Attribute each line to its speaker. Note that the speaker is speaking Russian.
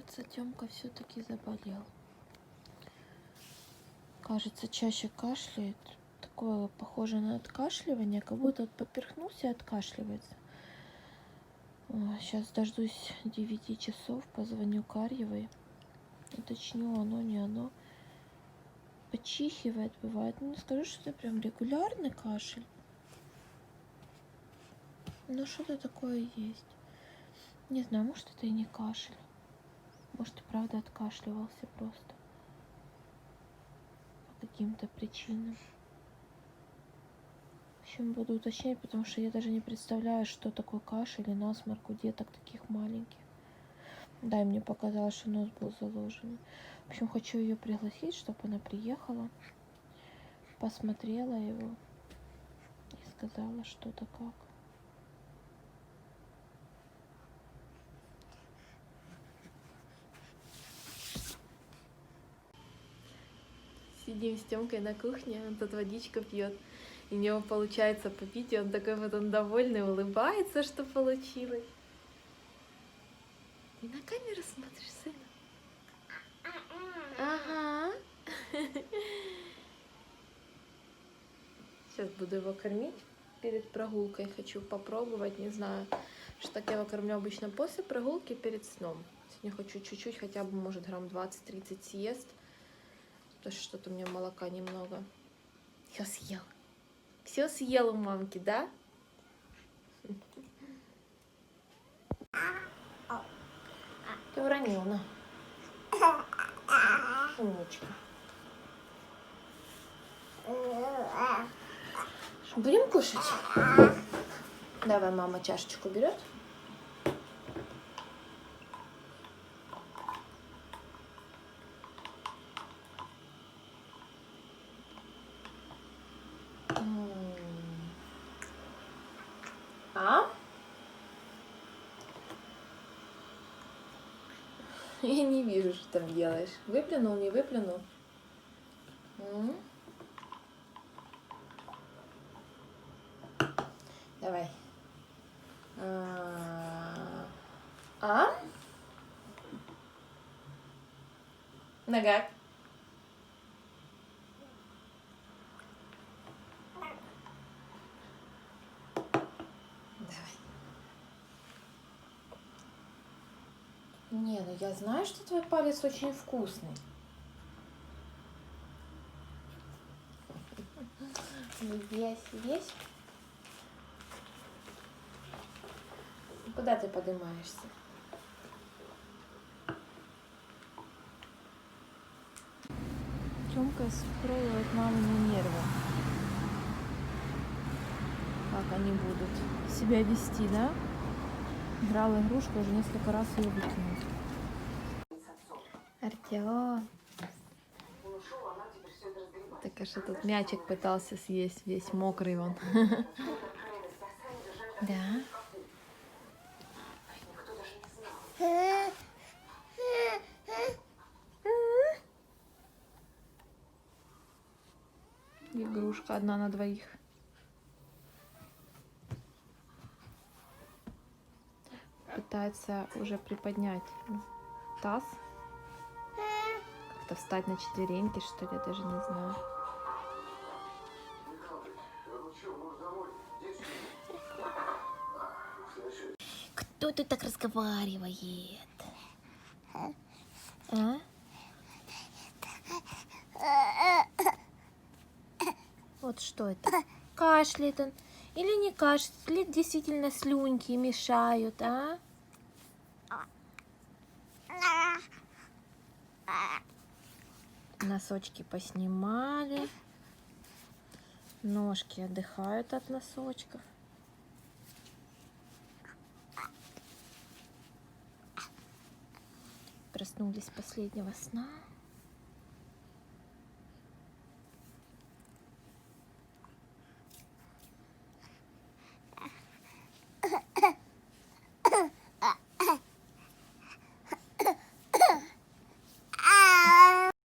Speaker 1: кажется, Тёмка все-таки заболел. Кажется, чаще кашляет. Такое похоже на откашливание, как будто вот поперхнулся и откашливается. Сейчас дождусь 9 часов, позвоню Карьевой, уточню, оно не оно. Почихивает, бывает. Ну, не скажу, что это прям регулярный кашель. Но что-то такое есть. Не знаю, может, это и не кашель. Может, и правда откашливался просто. По каким-то причинам. В общем, буду уточнять, потому что я даже не представляю, что такое кашель и насморк у деток таких маленьких. Да, и мне показалось, что нос был заложен. В общем, хочу ее пригласить, чтобы она приехала, посмотрела его и сказала что-то как. Сидим с Тёмкой на кухне, он тут водичку пьет. И у него получается попить, и он такой вот он довольный, улыбается, что получилось. И на камеру смотришь, сын? Ага. Сейчас буду его кормить перед прогулкой. Хочу попробовать, не знаю, что так я его кормлю обычно после прогулки, перед сном. Сегодня хочу чуть-чуть, хотя бы, может, грамм 20-30 съест. Потому что что-то у меня молока немного. Все съел. Все съел у мамки, да? Ты уронил, на. Умничка. Будем кушать? Давай, мама чашечку берет. А? Я не вижу, что там делаешь. Выплюнул, не выплюнул? Давай. А? Нога. Давай. Не, ну я знаю, что твой палец очень вкусный. Весь. Куда ты поднимаешься? Тёмка строит мамины нервы. Как они будут себя вести, да? Играла игрушку, уже несколько раз ее выкинул. Артём. Так, а что тут мячик пытался съесть, весь мокрый он. Да? Игрушка одна на двоих. Пытается уже приподнять таз. Как-то встать на четвереньки, что ли, я даже не знаю. Кто тут так разговаривает? А? Вот что это? Кашляет он? Или не кашляет? Или действительно слюньки мешают, а? Носочки поснимали. Ножки отдыхают от носочков. Проснулись с последнего сна.